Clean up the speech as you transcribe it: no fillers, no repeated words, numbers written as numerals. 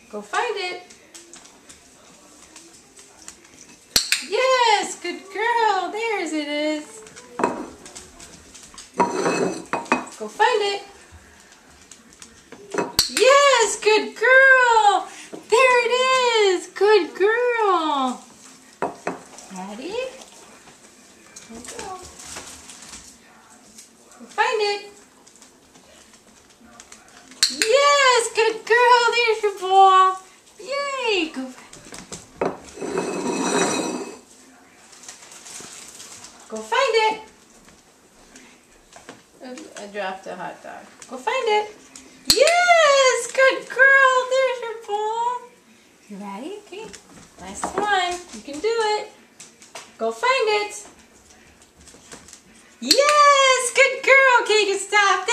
Go find it. Yes, good girl. There's it is. Go find it. Yes, good girl. There it is. Good girl. Ready? Here we go. Go find it. Yes, good girl. There's your ball. Yay. Go find it. Oops, I dropped the hot dog. Go find it. Yes, good girl. There's your ball. You ready? Okay. Nice one. You can do it. Go find it. Yes, good girl. Okay, you can stop.